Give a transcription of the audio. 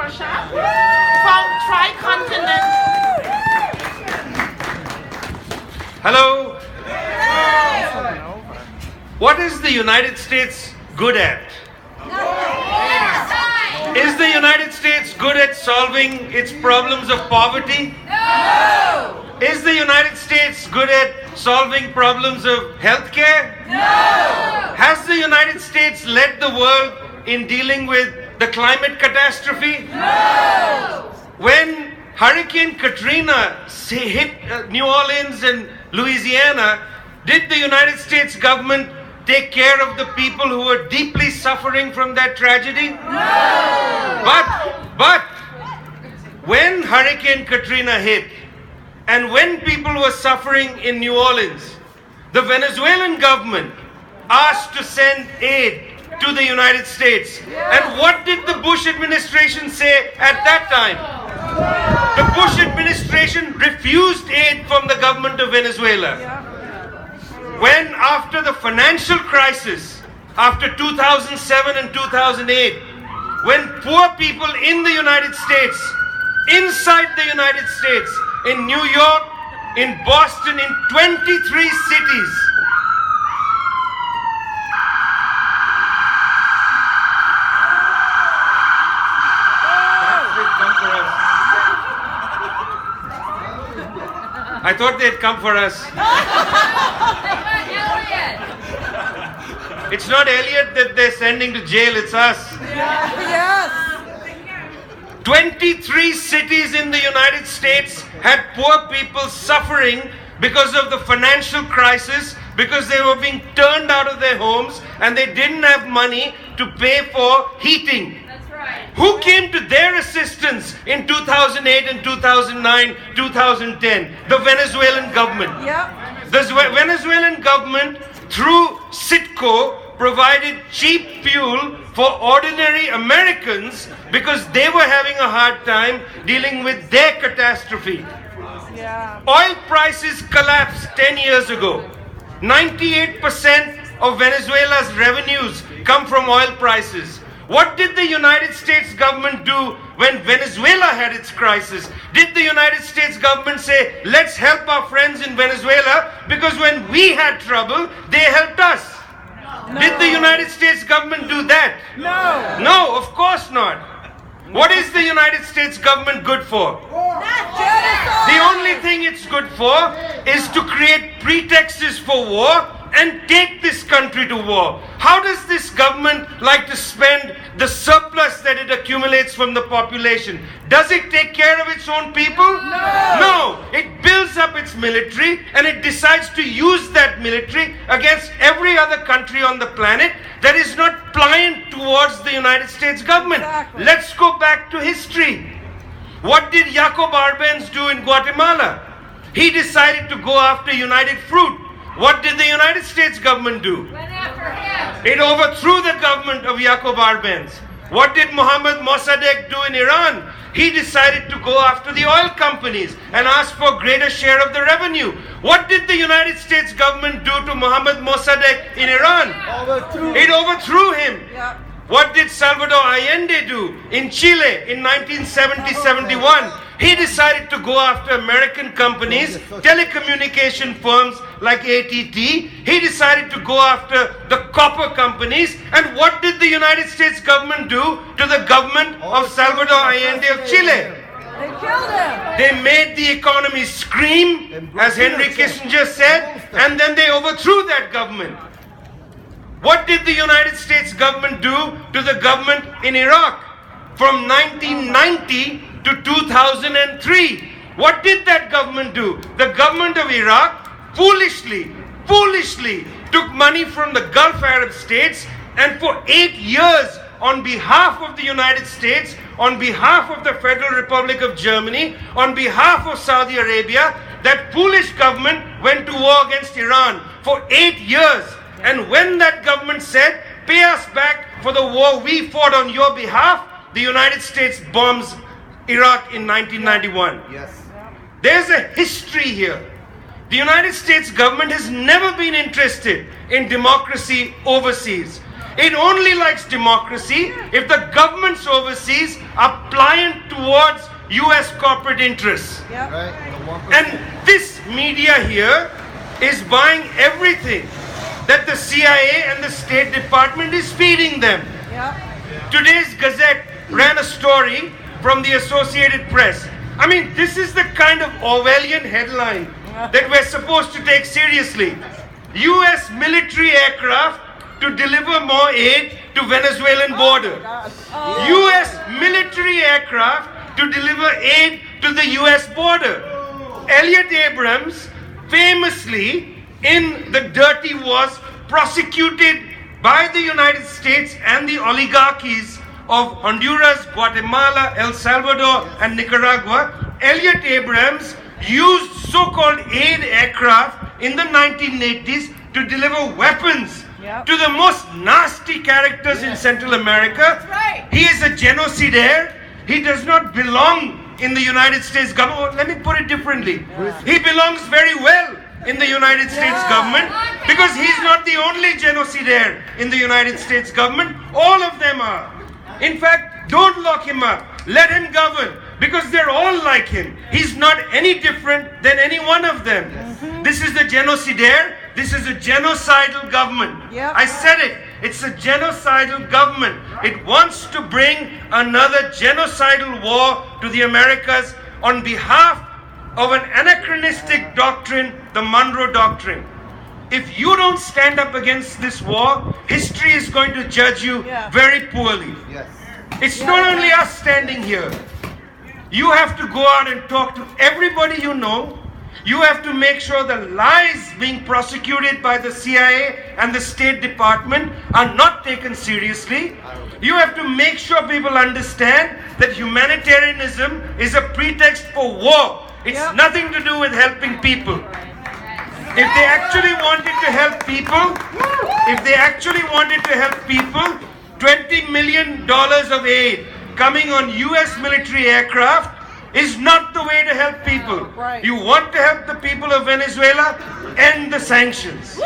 from tri-continent. Hello? What is the United States good at? Is the United States good at solving its problems of poverty? No! Is the United States good at solving problems of healthcare? No! Has the United States led the world in dealing with the climate catastrophe? No! When Hurricane Katrina hit New Orleans and Louisiana, did the United States government take care of the people who were deeply suffering from that tragedy? No! But when Hurricane Katrina hit and when people were suffering in New Orleans, the Venezuelan government asked to send aid to the United States. And what did the Bush administration say at that time? The Bush administration refused aid from the government of Venezuela. When after the financial crisis, after 2007 and 2008, when poor people in the United States, inside the United States, in New York, in Boston, in 23 cities, I thought they'd come for us. It's not Elliot that they're sending to jail, it's us. Yes. 23 cities in the United States had poor people suffering because of the financial crisis, because they were being turned out of their homes and they didn't have money to pay for heating. Who came to their assistance in 2008 and 2009, 2010? The Venezuelan government. Yep. The Venezuelan government, through Citgo, provided cheap fuel for ordinary Americans because they were having a hard time dealing with their catastrophe. Yeah. Oil prices collapsed 10 years ago. 98% of Venezuela's revenues come from oil prices. What did the United States government do when Venezuela had its crisis? Did the United States government say, let's help our friends in Venezuela because when we had trouble, they helped us? No. Did the United States government do that? No. No, of course not. What is the United States government good for? The only thing it's good for is to create pretexts for war and take this country to war. How does this government like to spend the surplus that it accumulates from the population? Does it take care of its own people? No. It builds up its military and it decides to use that military against every other country on the planet that is not pliant towards the United States government. Exactly. Let's go back to history. What did Jacob Arbenz do in Guatemala? He decided to go after United Fruit. What did the United States government do? Went after him. It overthrew the government of Jacob Arbenz. What did Mohammad Mossadegh do in Iran? He decided to go after the oil companies and ask for a greater share of the revenue. What did the United States government do to Mohammad Mossadegh in Iran? It overthrew him. Yep. What did Salvador Allende do in Chile in 1970-71? He decided to go after American companies, telecommunication firms like AT&T. He decided to go after the copper companies. And what did the United States government do to the government of Salvador Allende of Chile? They killed him. They made the economy scream, as Henry Kissinger said, and then they overthrew that government. What did the United States government do to the government in Iraq from 1990 to 2003? What did that government do? The government of Iraq foolishly took money from the Gulf Arab states and for 8 years on behalf of the United States, on behalf of the Federal Republic of Germany, on behalf of Saudi Arabia, that foolish government went to war against Iran for 8 years. And when that government said, pay us back for the war we fought on your behalf, the United States bombs Iraq in 1991. Yes. There's a history here. The United States government has never been interested in democracy overseas. It only likes democracy if the governments overseas are pliant towards US corporate interests. Yep. Right? And this media here is buying everything that the CIA and the State Department is feeding them. Yep. Today's Gazette ran a story from the Associated Press. I mean, this is the kind of Orwellian headline that we're supposed to take seriously. US military aircraft to deliver more aid to Venezuelan border. US military aircraft to deliver aid to the US border. Elliot Abrams famously in the dirty wars prosecuted by the United States and the oligarchies of Honduras, Guatemala, El Salvador and Nicaragua. Elliot Abrams used so-called aid aircraft in the 1980s to deliver weapons to the most nasty characters in Central America. right. He is a genocidaire. He does not belong in the United States government. Let me put it differently. He belongs very well in the United States government because he's not the only genocidaire in the United States government. All of them are. In fact, don't lock him up. Let him govern because they're all like him. He's not any different than any one of them. This is the genocidaire. This is a genocidal government. Yep. I said it. It's a genocidal government. It wants to bring another genocidal war to the Americas on behalf of an anachronistic doctrine, the Monroe Doctrine. If you don't stand up against this war, history is going to judge you very poorly. Yes. It's not only us standing here. You have to go out and talk to everybody you know. You have to make sure the lies being prosecuted by the CIA and the State Department are not taken seriously. You have to make sure people understand that humanitarianism is a pretext for war. It's nothing to do with helping people. If they actually wanted to help people, $20 million of aid coming on US military aircraft is not the way to help people. Right. You want to help the people of Venezuela? End the sanctions.